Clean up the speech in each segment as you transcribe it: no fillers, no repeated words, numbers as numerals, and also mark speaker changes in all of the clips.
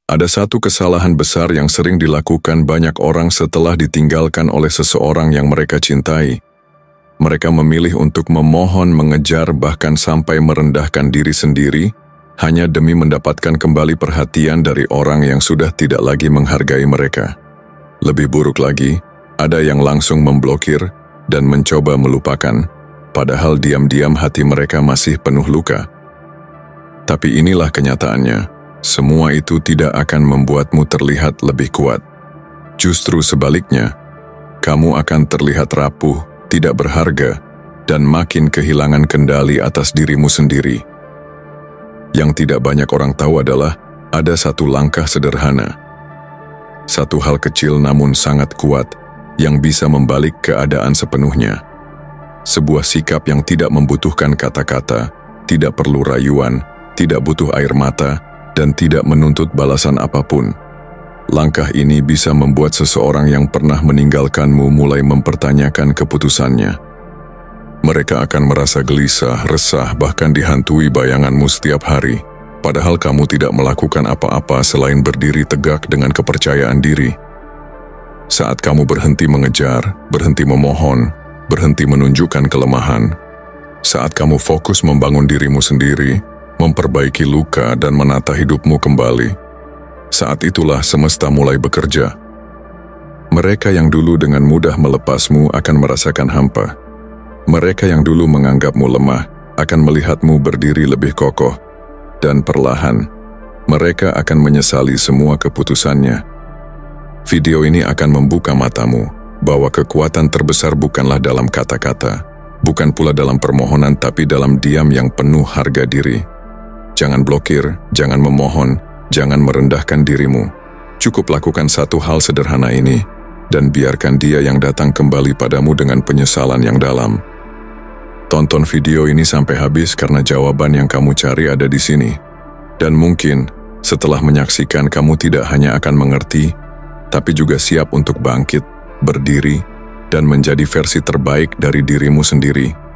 Speaker 1: Ada satu kesalahan besar yang sering dilakukan banyak orang setelah ditinggalkan oleh seseorang yang mereka cintai. Mereka memilih untuk memohon, mengejar, bahkan sampai merendahkan diri sendiri, hanya demi mendapatkan kembali perhatian dari orang yang sudah tidak lagi menghargai mereka. Lebih buruk lagi, ada yang langsung memblokir dan mencoba melupakan, padahal diam-diam hati mereka masih penuh luka. Tapi inilah kenyataannya. Semua itu tidak akan membuatmu terlihat lebih kuat. Justru sebaliknya, kamu akan terlihat rapuh, tidak berharga, dan makin kehilangan kendali atas dirimu sendiri. Yang tidak banyak orang tahu adalah ada satu langkah sederhana. Satu hal kecil namun sangat kuat yang bisa membalik keadaan sepenuhnya. Sebuah sikap yang tidak membutuhkan kata-kata, tidak perlu rayuan, tidak butuh air mata, dan tidak menuntut balasan apapun. Langkah ini bisa membuat seseorang yang pernah meninggalkanmu mulai mempertanyakan keputusannya. Mereka akan merasa gelisah, resah, bahkan dihantui bayanganmu setiap hari, padahal kamu tidak melakukan apa-apa selain berdiri tegak dengan kepercayaan diri. Saat kamu berhenti mengejar, berhenti memohon, berhenti menunjukkan kelemahan, saat kamu fokus membangun dirimu sendiri, memperbaiki luka dan menata hidupmu kembali, saat itulah semesta mulai bekerja. Mereka yang dulu dengan mudah melepasmu akan merasakan hampa. Mereka yang dulu menganggapmu lemah akan melihatmu berdiri lebih kokoh, dan perlahan mereka akan menyesali semua keputusannya. Video ini akan membuka matamu bahwa kekuatan terbesar bukanlah dalam kata-kata, bukan pula dalam permohonan, tapi dalam diam yang penuh harga diri. Jangan blokir, jangan memohon, jangan merendahkan dirimu. Cukup lakukan satu hal sederhana ini, dan biarkan dia yang datang kembali padamu dengan penyesalan yang dalam. Tonton video ini sampai habis karena jawaban yang kamu cari ada di sini. Dan mungkin, setelah menyaksikan kamu tidak hanya akan mengerti, tapi juga siap untuk bangkit, berdiri, dan menjadi versi terbaik dari dirimu sendiri.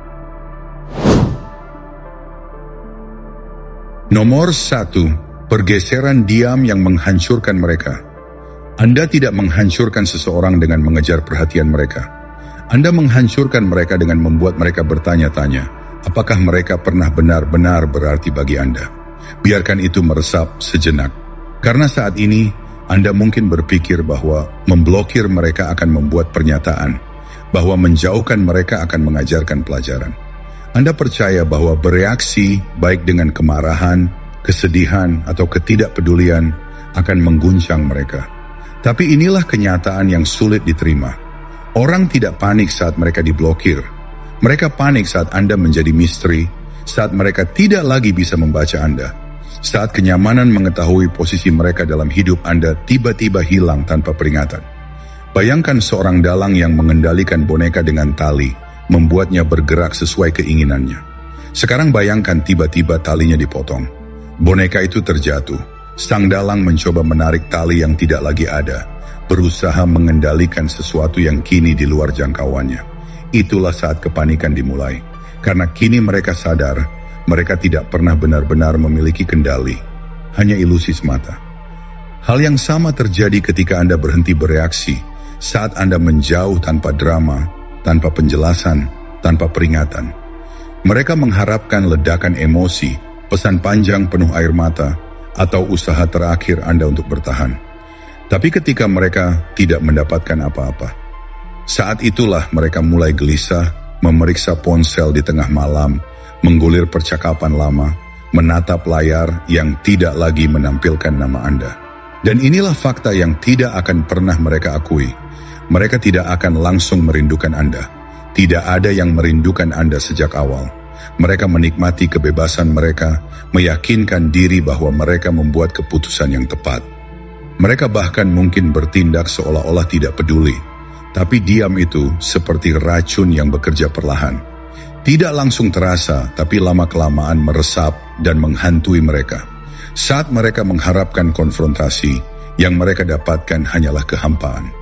Speaker 2: Nomor 1. Pergeseran diam yang menghancurkan mereka. Anda tidak menghancurkan seseorang dengan mengejar perhatian mereka. Anda menghancurkan mereka dengan membuat mereka bertanya-tanya, apakah mereka pernah benar-benar berarti bagi Anda. Biarkan itu meresap sejenak. Karena saat ini, Anda mungkin berpikir bahwa memblokir mereka akan membuat pernyataan, bahwa menjauhkan mereka akan mengajarkan pelajaran. Anda percaya bahwa bereaksi baik dengan kemarahan, kesedihan, atau ketidakpedulian akan mengguncang mereka. Tapi inilah kenyataan yang sulit diterima. Orang tidak panik saat mereka diblokir. Mereka panik saat Anda menjadi misteri, saat mereka tidak lagi bisa membaca Anda, saat kenyamanan mengetahui posisi mereka dalam hidup Anda tiba-tiba hilang tanpa peringatan. Bayangkan seorang dalang yang mengendalikan boneka dengan tali, membuatnya bergerak sesuai keinginannya. Sekarang bayangkan tiba-tiba talinya dipotong. Boneka itu terjatuh. Sang dalang mencoba menarik tali yang tidak lagi ada, berusaha mengendalikan sesuatu yang kini di luar jangkauannya. Itulah saat kepanikan dimulai. Karena kini mereka sadar, mereka tidak pernah benar-benar memiliki kendali. Hanya ilusi semata. Hal yang sama terjadi ketika Anda berhenti bereaksi, saat Anda menjauh tanpa drama, tanpa penjelasan, tanpa peringatan. Mereka mengharapkan ledakan emosi, pesan panjang penuh air mata, atau usaha terakhir Anda untuk bertahan. Tapi ketika mereka tidak mendapatkan apa-apa, saat itulah mereka mulai gelisah, memeriksa ponsel di tengah malam, menggulir percakapan lama, menatap layar yang tidak lagi menampilkan nama Anda. Dan inilah fakta yang tidak akan pernah mereka akui. Mereka tidak akan langsung merindukan Anda. Tidak ada yang merindukan Anda sejak awal. Mereka menikmati kebebasan mereka, meyakinkan diri bahwa mereka membuat keputusan yang tepat. Mereka bahkan mungkin bertindak seolah-olah tidak peduli. Tapi diam itu seperti racun yang bekerja perlahan. Tidak langsung terasa, tapi lama-kelamaan meresap dan menghantui mereka. Saat mereka mengharapkan konfrontasi, yang mereka dapatkan hanyalah kehampaan.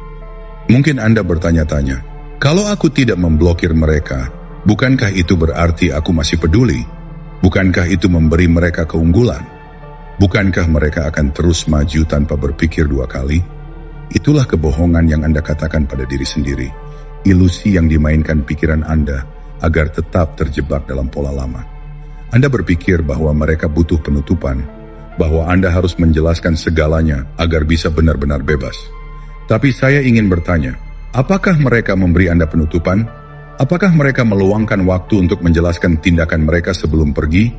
Speaker 2: Mungkin Anda bertanya-tanya, kalau aku tidak memblokir mereka, bukankah itu berarti aku masih peduli? Bukankah itu memberi mereka keunggulan? Bukankah mereka akan terus maju tanpa berpikir dua kali? Itulah kebohongan yang Anda katakan pada diri sendiri, ilusi yang dimainkan pikiran Anda agar tetap terjebak dalam pola lama. Anda berpikir bahwa mereka butuh penutupan, bahwa Anda harus menjelaskan segalanya agar bisa benar-benar bebas. Tapi saya ingin bertanya, apakah mereka memberi Anda penutupan? Apakah mereka meluangkan waktu untuk menjelaskan tindakan mereka sebelum pergi?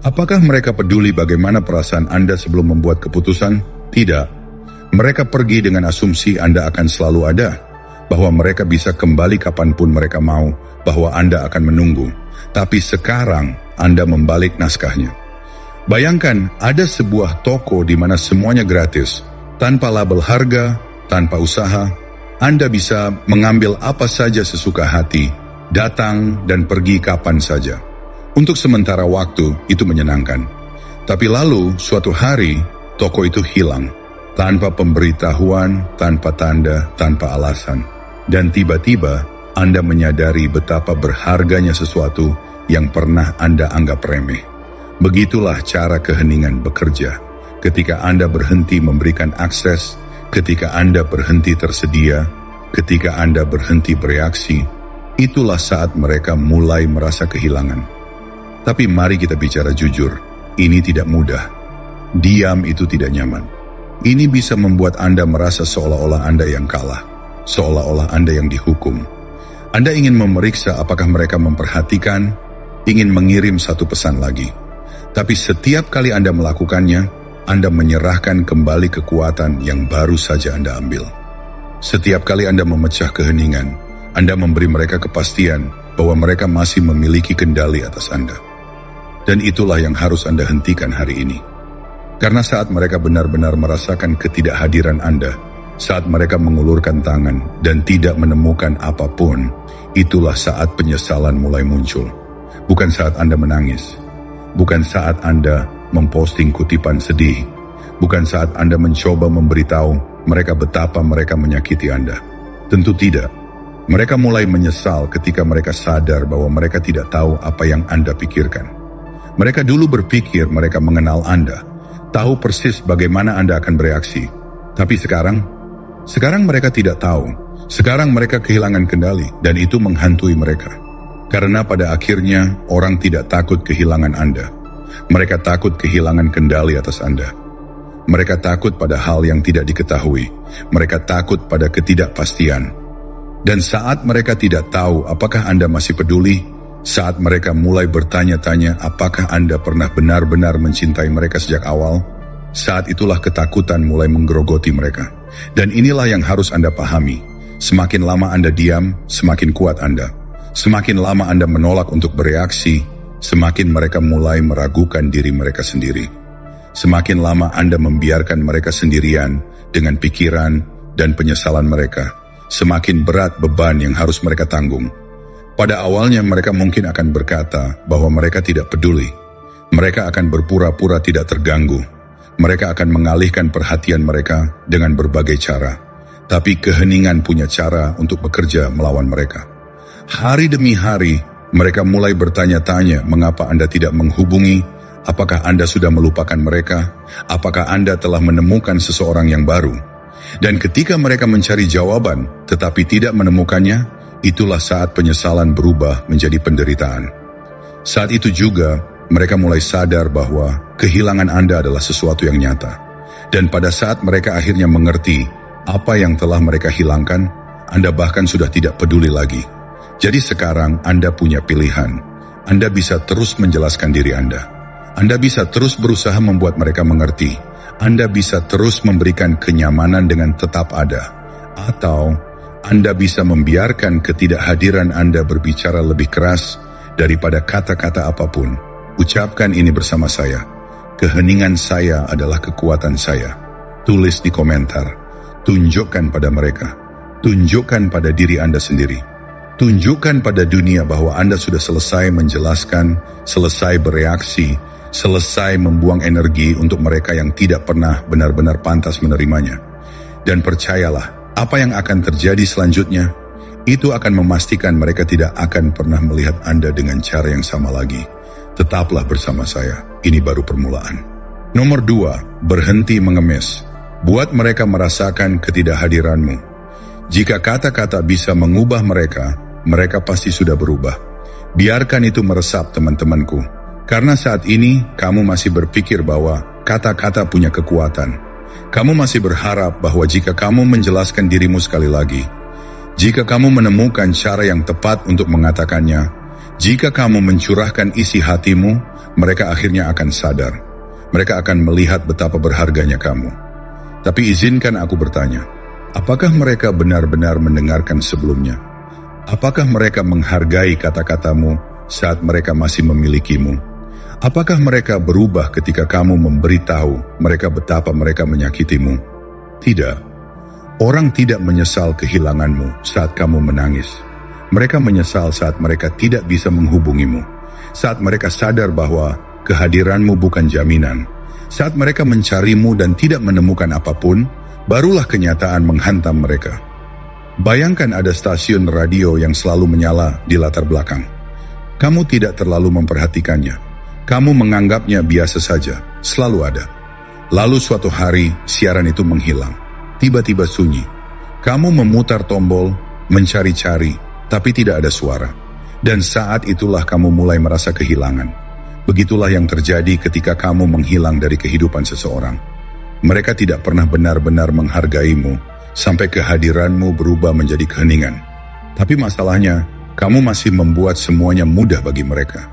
Speaker 2: Apakah mereka peduli bagaimana perasaan Anda sebelum membuat keputusan? Tidak. Mereka pergi dengan asumsi Anda akan selalu ada, bahwa mereka bisa kembali kapanpun mereka mau, bahwa Anda akan menunggu. Tapi sekarang Anda membalik naskahnya. Bayangkan ada sebuah toko di mana semuanya gratis, tanpa label harga, tanpa usaha. Anda bisa mengambil apa saja sesuka hati, datang dan pergi kapan saja. Untuk sementara waktu itu menyenangkan. Tapi lalu suatu hari toko itu hilang. Tanpa pemberitahuan, tanpa tanda, tanpa alasan. Dan tiba-tiba Anda menyadari betapa berharganya sesuatu yang pernah Anda anggap remeh. Begitulah cara keheningan bekerja. Ketika Anda berhenti memberikan akses, ketika Anda berhenti tersedia, ketika Anda berhenti bereaksi, itulah saat mereka mulai merasa kehilangan. Tapi mari kita bicara jujur, ini tidak mudah. Diam itu tidak nyaman. Ini bisa membuat Anda merasa seolah-olah Anda yang kalah, seolah-olah Anda yang dihukum. Anda ingin memeriksa apakah mereka memperhatikan, ingin mengirim satu pesan lagi. Tapi setiap kali Anda melakukannya, Anda menyerahkan kembali kekuatan yang baru saja Anda ambil. Setiap kali Anda memecah keheningan, Anda memberi mereka kepastian bahwa mereka masih memiliki kendali atas Anda. Dan itulah yang harus Anda hentikan hari ini. Karena saat mereka benar-benar merasakan ketidakhadiran Anda, saat mereka mengulurkan tangan dan tidak menemukan apapun, itulah saat penyesalan mulai muncul. Bukan saat Anda menangis, bukan saat Anda memposting kutipan sedih, bukan saat Anda mencoba memberitahu mereka betapa mereka menyakiti Anda. Tentu tidak. Mereka mulai menyesal ketika mereka sadar bahwa mereka tidak tahu apa yang Anda pikirkan. Mereka dulu berpikir mereka mengenal Anda, tahu persis bagaimana Anda akan bereaksi. Tapi sekarang mereka tidak tahu. Sekarang mereka kehilangan kendali dan itu menghantui mereka. Karena pada akhirnya orang tidak takut kehilangan Anda. Mereka takut kehilangan kendali atas Anda. Mereka takut pada hal yang tidak diketahui. Mereka takut pada ketidakpastian. Dan saat mereka tidak tahu apakah Anda masih peduli, saat mereka mulai bertanya-tanya apakah Anda pernah benar-benar mencintai mereka sejak awal, saat itulah ketakutan mulai menggerogoti mereka. Dan inilah yang harus Anda pahami. Semakin lama Anda diam, semakin kuat Anda. Semakin lama Anda menolak untuk bereaksi, semakin mereka mulai meragukan diri mereka sendiri. Semakin lama Anda membiarkan mereka sendirian dengan pikiran dan penyesalan mereka, semakin berat beban yang harus mereka tanggung. Pada awalnya mereka mungkin akan berkata bahwa mereka tidak peduli. Mereka akan berpura-pura tidak terganggu. Mereka akan mengalihkan perhatian mereka dengan berbagai cara. Tapi keheningan punya cara untuk bekerja melawan mereka. Hari demi hari, mereka mulai bertanya-tanya mengapa Anda tidak menghubungi, apakah Anda sudah melupakan mereka, apakah Anda telah menemukan seseorang yang baru. Dan ketika mereka mencari jawaban tetapi tidak menemukannya, itulah saat penyesalan berubah menjadi penderitaan. Saat itu juga, mereka mulai sadar bahwa kehilangan Anda adalah sesuatu yang nyata. Dan pada saat mereka akhirnya mengerti apa yang telah mereka hilangkan, Anda bahkan sudah tidak peduli lagi. Jadi sekarang Anda punya pilihan. Anda bisa terus menjelaskan diri Anda. Anda bisa terus berusaha membuat mereka mengerti. Anda bisa terus memberikan kenyamanan dengan tetap ada. Atau Anda bisa membiarkan ketidakhadiran Anda berbicara lebih keras daripada kata-kata apapun. Ucapkan ini bersama saya. Keheningan saya adalah kekuatan saya. Tulis di komentar. Tunjukkan pada mereka. Tunjukkan pada diri Anda sendiri. Tunjukkan pada dunia bahwa Anda sudah selesai menjelaskan, selesai bereaksi, selesai membuang energi untuk mereka yang tidak pernah benar-benar pantas menerimanya. Dan percayalah, apa yang akan terjadi selanjutnya, itu akan memastikan mereka tidak akan pernah melihat Anda dengan cara yang sama lagi. Tetaplah bersama saya, ini baru permulaan. Nomor 2, berhenti mengemis. Buat mereka merasakan ketidakhadiranmu. Jika kata-kata bisa mengubah mereka, mereka pasti sudah berubah. Biarkan itu meresap, teman-temanku. Karena saat ini kamu masih berpikir bahwa kata-kata punya kekuatan. Kamu masih berharap bahwa jika kamu menjelaskan dirimu sekali lagi, jika kamu menemukan cara yang tepat untuk mengatakannya, jika kamu mencurahkan isi hatimu, mereka akhirnya akan sadar. Mereka akan melihat betapa berharganya kamu. Tapi izinkan aku bertanya, apakah mereka benar-benar mendengarkan sebelumnya? Apakah mereka menghargai kata-katamu saat mereka masih memilikimu? Apakah mereka berubah ketika kamu memberitahu mereka betapa mereka menyakitimu? Tidak. Orang tidak menyesal kehilanganmu saat kamu menangis. Mereka menyesal saat mereka tidak bisa menghubungimu. Saat mereka sadar bahwa kehadiranmu bukan jaminan. Saat mereka mencarimu dan tidak menemukan apapun, barulah kenyataan menghantam mereka. Bayangkan ada stasiun radio yang selalu menyala di latar belakang. Kamu tidak terlalu memperhatikannya. Kamu menganggapnya biasa saja, selalu ada. Lalu suatu hari, siaran itu menghilang. Tiba-tiba sunyi. Kamu memutar tombol, mencari-cari, tapi tidak ada suara. Dan saat itulah kamu mulai merasa kehilangan. Begitulah yang terjadi ketika kamu menghilang dari kehidupan seseorang. Mereka tidak pernah benar-benar menghargaimu, sampai kehadiranmu berubah menjadi keheningan. Tapi masalahnya, kamu masih membuat semuanya mudah bagi mereka.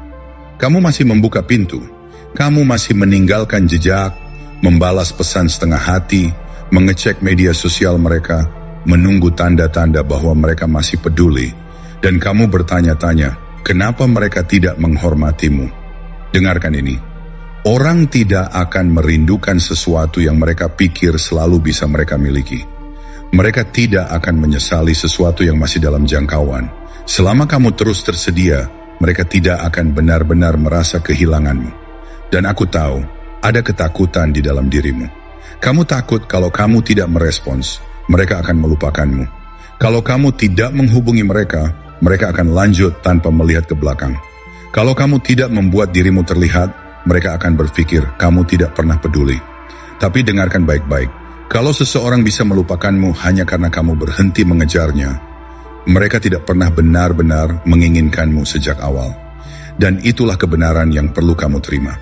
Speaker 2: Kamu masih membuka pintu, kamu masih meninggalkan jejak, membalas pesan setengah hati, mengecek media sosial mereka, menunggu tanda-tanda bahwa mereka masih peduli, dan kamu bertanya-tanya, kenapa mereka tidak menghormatimu? Dengarkan ini, orang tidak akan merindukan sesuatu yang mereka pikir selalu bisa mereka miliki. Mereka tidak akan menyesali sesuatu yang masih dalam jangkauan. Selama kamu terus tersedia, mereka tidak akan benar-benar merasa kehilanganmu. Dan aku tahu, ada ketakutan di dalam dirimu. Kamu takut kalau kamu tidak merespons, mereka akan melupakanmu. Kalau kamu tidak menghubungi mereka, mereka akan lanjut tanpa melihat ke belakang. Kalau kamu tidak membuat dirimu terlihat, mereka akan berpikir kamu tidak pernah peduli. Tapi dengarkan baik-baik, kalau seseorang bisa melupakanmu hanya karena kamu berhenti mengejarnya, mereka tidak pernah benar-benar menginginkanmu sejak awal. Dan itulah kebenaran yang perlu kamu terima.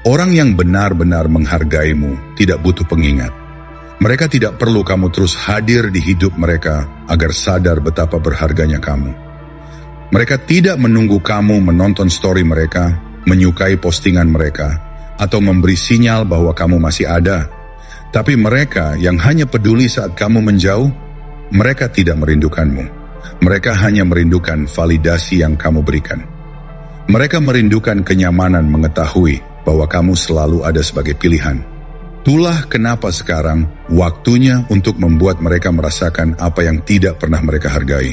Speaker 2: Orang yang benar-benar menghargaimu tidak butuh pengingat. Mereka tidak perlu kamu terus hadir di hidup mereka agar sadar betapa berharganya kamu. Mereka tidak menunggu kamu menonton story mereka, menyukai postingan mereka, atau memberi sinyal bahwa kamu masih ada. Tapi mereka yang hanya peduli saat kamu menjauh, mereka tidak merindukanmu. Mereka hanya merindukan validasi yang kamu berikan. Mereka merindukan kenyamanan mengetahui bahwa kamu selalu ada sebagai pilihan. Itulah kenapa sekarang waktunya untuk membuat mereka merasakan apa yang tidak pernah mereka hargai.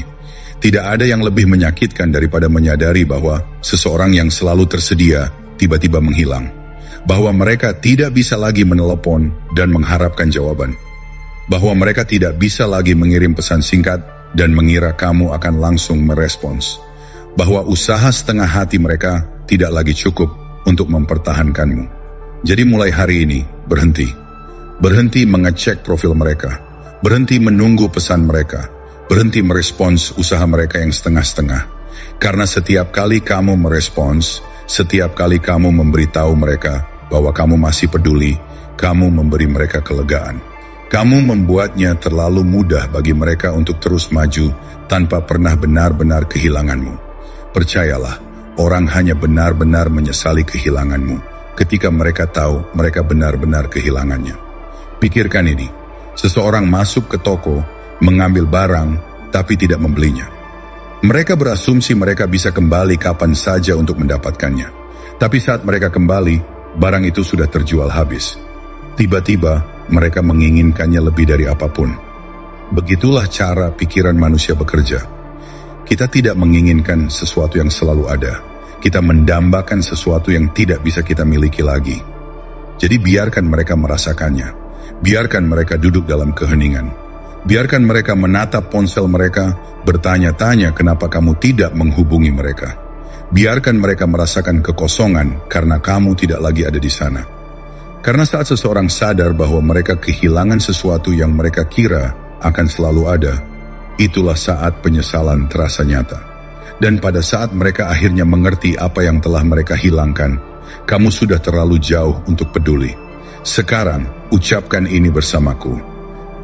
Speaker 2: Tidak ada yang lebih menyakitkan daripada menyadari bahwa seseorang yang selalu tersedia tiba-tiba menghilang. Bahwa mereka tidak bisa lagi menelepon dan mengharapkan jawaban. Bahwa mereka tidak bisa lagi mengirim pesan singkat dan mengira kamu akan langsung merespons. Bahwa usaha setengah hati mereka tidak lagi cukup untuk mempertahankanmu. Jadi mulai hari ini, berhenti. Berhenti mengecek profil mereka. Berhenti menunggu pesan mereka. Berhenti merespons usaha mereka yang setengah-setengah. Karena setiap kali kamu merespons, setiap kali kamu memberitahu mereka bahwa kamu masih peduli, kamu memberi mereka kelegaan. Kamu membuatnya terlalu mudah bagi mereka untuk terus maju tanpa pernah benar-benar kehilanganmu. Percayalah, orang hanya benar-benar menyesali kehilanganmu ketika mereka tahu mereka benar-benar kehilangannya. Pikirkan ini, seseorang masuk ke toko, mengambil barang, tapi tidak membelinya. Mereka berasumsi mereka bisa kembali kapan saja untuk mendapatkannya. Tapi saat mereka kembali, barang itu sudah terjual habis. Tiba-tiba, mereka menginginkannya lebih dari apapun. Begitulah cara pikiran manusia bekerja. Kita tidak menginginkan sesuatu yang selalu ada. Kita mendambakan sesuatu yang tidak bisa kita miliki lagi. Jadi biarkan mereka merasakannya. Biarkan mereka duduk dalam keheningan. Biarkan mereka menatap ponsel mereka, bertanya-tanya kenapa kamu tidak menghubungi mereka. Biarkan mereka merasakan kekosongan karena kamu tidak lagi ada di sana. Karena saat seseorang sadar bahwa mereka kehilangan sesuatu yang mereka kira akan selalu ada, itulah saat penyesalan terasa nyata. Dan pada saat mereka akhirnya mengerti apa yang telah mereka hilangkan, kamu sudah terlalu jauh untuk peduli. Sekarang, ucapkan ini bersamaku.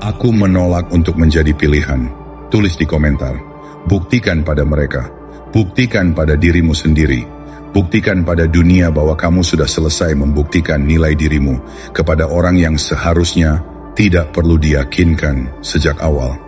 Speaker 2: Aku menolak untuk menjadi pilihan. Tulis di komentar. Buktikan pada mereka. Buktikan pada dirimu sendiri. Buktikan pada dunia bahwa kamu sudah selesai membuktikan nilai dirimu kepada orang yang seharusnya tidak perlu diyakinkan sejak awal.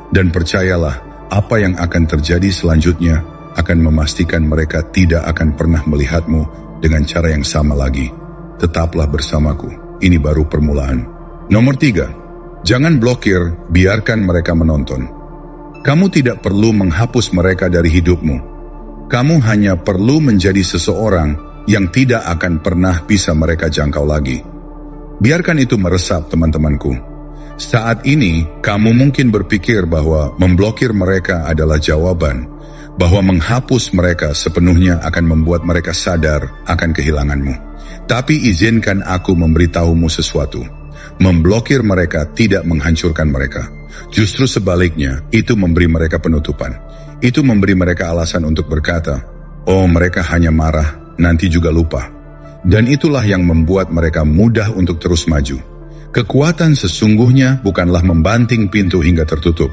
Speaker 2: Dan percayalah, apa yang akan terjadi selanjutnya akan memastikan mereka tidak akan pernah melihatmu dengan cara yang sama lagi. Tetaplah bersamaku, ini baru permulaan. Nomor 3, jangan blokir, biarkan mereka menonton. Kamu tidak perlu menghapus mereka dari hidupmu. Kamu hanya perlu menjadi seseorang yang tidak akan pernah bisa mereka jangkau lagi. Biarkan itu meresap, teman-temanku. Saat ini, kamu mungkin berpikir bahwa memblokir mereka adalah jawaban, bahwa menghapus mereka sepenuhnya akan membuat mereka sadar akan kehilanganmu. Tapi izinkan aku memberitahumu sesuatu. Memblokir mereka tidak menghancurkan mereka. Justru sebaliknya, itu memberi mereka penutupan. Itu memberi mereka alasan untuk berkata, oh mereka hanya marah, nanti juga lupa. Dan itulah yang membuat mereka mudah untuk terus maju. Kekuatan sesungguhnya bukanlah membanting pintu hingga tertutup.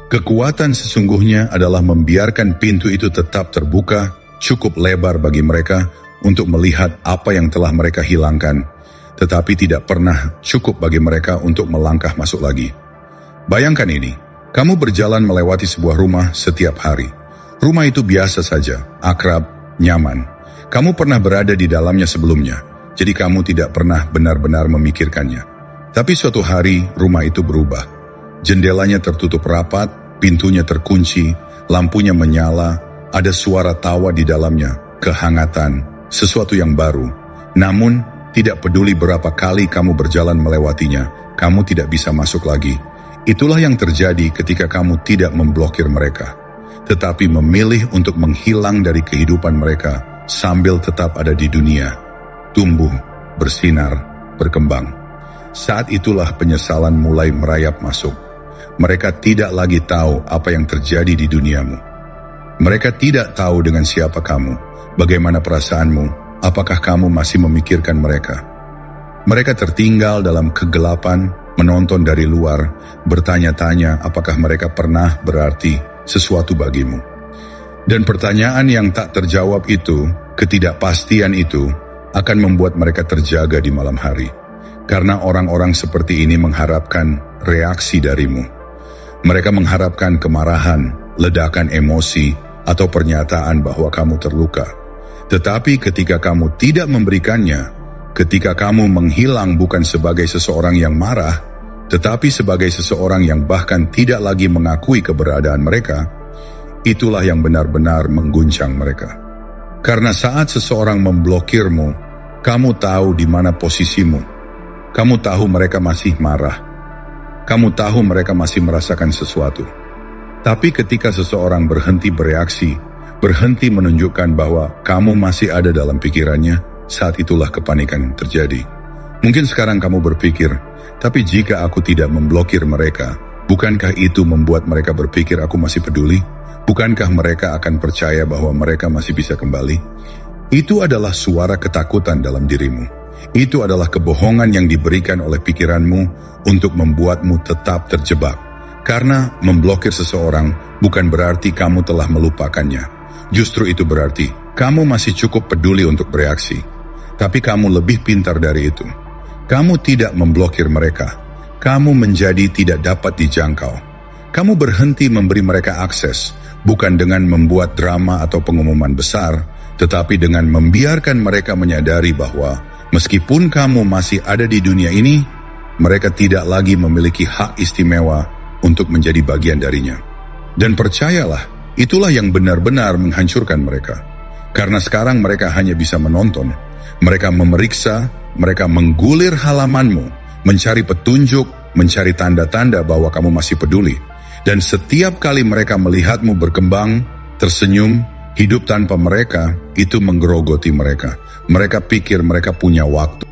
Speaker 2: Kekuatan sesungguhnya adalah membiarkan pintu itu tetap terbuka, cukup lebar bagi mereka untuk melihat apa yang telah mereka hilangkan, tetapi tidak pernah cukup bagi mereka untuk melangkah masuk lagi. Bayangkan ini, kamu berjalan melewati sebuah rumah setiap hari. Rumah itu biasa saja, akrab, nyaman. Kamu pernah berada di dalamnya sebelumnya, jadi kamu tidak pernah benar-benar memikirkannya. Tapi suatu hari, rumah itu berubah. Jendelanya tertutup rapat, pintunya terkunci, lampunya menyala, ada suara tawa di dalamnya, kehangatan, sesuatu yang baru. Namun, tidak peduli berapa kali kamu berjalan melewatinya, kamu tidak bisa masuk lagi. Itulah yang terjadi ketika kamu tidak memblokir mereka, tetapi memilih untuk menghilang dari kehidupan mereka sambil tetap ada di dunia, tumbuh, bersinar, berkembang. Saat itulah penyesalan mulai merayap masuk. Mereka tidak lagi tahu apa yang terjadi di duniamu. Mereka tidak tahu dengan siapa kamu, bagaimana perasaanmu, apakah kamu masih memikirkan mereka. Mereka tertinggal dalam kegelapan, menonton dari luar, bertanya-tanya apakah mereka pernah berarti sesuatu bagimu. Dan pertanyaan yang tak terjawab itu, ketidakpastian itu, akan membuat mereka terjaga di malam hari. Karena orang-orang seperti ini mengharapkan reaksi darimu. Mereka mengharapkan kemarahan, ledakan emosi, atau pernyataan bahwa kamu terluka. Tetapi ketika kamu tidak memberikannya, ketika kamu menghilang bukan sebagai seseorang yang marah, tetapi sebagai seseorang yang bahkan tidak lagi mengakui keberadaan mereka, itulah yang benar-benar mengguncang mereka. Karena saat seseorang memblokirmu, kamu tahu di mana posisimu. Kamu tahu mereka masih marah. Kamu tahu mereka masih merasakan sesuatu. Tapi ketika seseorang berhenti bereaksi, berhenti menunjukkan bahwa kamu masih ada dalam pikirannya, saat itulah kepanikan terjadi. Mungkin sekarang kamu berpikir, tapi jika aku tidak memblokir mereka, bukankah itu membuat mereka berpikir aku masih peduli? Bukankah mereka akan percaya bahwa mereka masih bisa kembali? Itu adalah suara ketakutan dalam dirimu. Itu adalah kebohongan yang diberikan oleh pikiranmu untuk membuatmu tetap terjebak. Karena memblokir seseorang bukan berarti kamu telah melupakannya. Justru itu berarti kamu masih cukup peduli untuk bereaksi. Tapi kamu lebih pintar dari itu. Kamu tidak memblokir mereka. Kamu menjadi tidak dapat dijangkau. Kamu berhenti memberi mereka akses, bukan dengan membuat drama atau pengumuman besar, tetapi dengan membiarkan mereka menyadari bahwa meskipun kamu masih ada di dunia ini, mereka tidak lagi memiliki hak istimewa untuk menjadi bagian darinya. Dan percayalah, itulah yang benar-benar menghancurkan mereka. Karena sekarang mereka hanya bisa menonton. Mereka memeriksa, mereka menggulir halamanmu, mencari petunjuk, mencari tanda-tanda bahwa kamu masih peduli. Dan setiap kali mereka melihatmu berkembang, tersenyum, hidup tanpa mereka, itu menggerogoti mereka. Mereka pikir mereka punya waktu.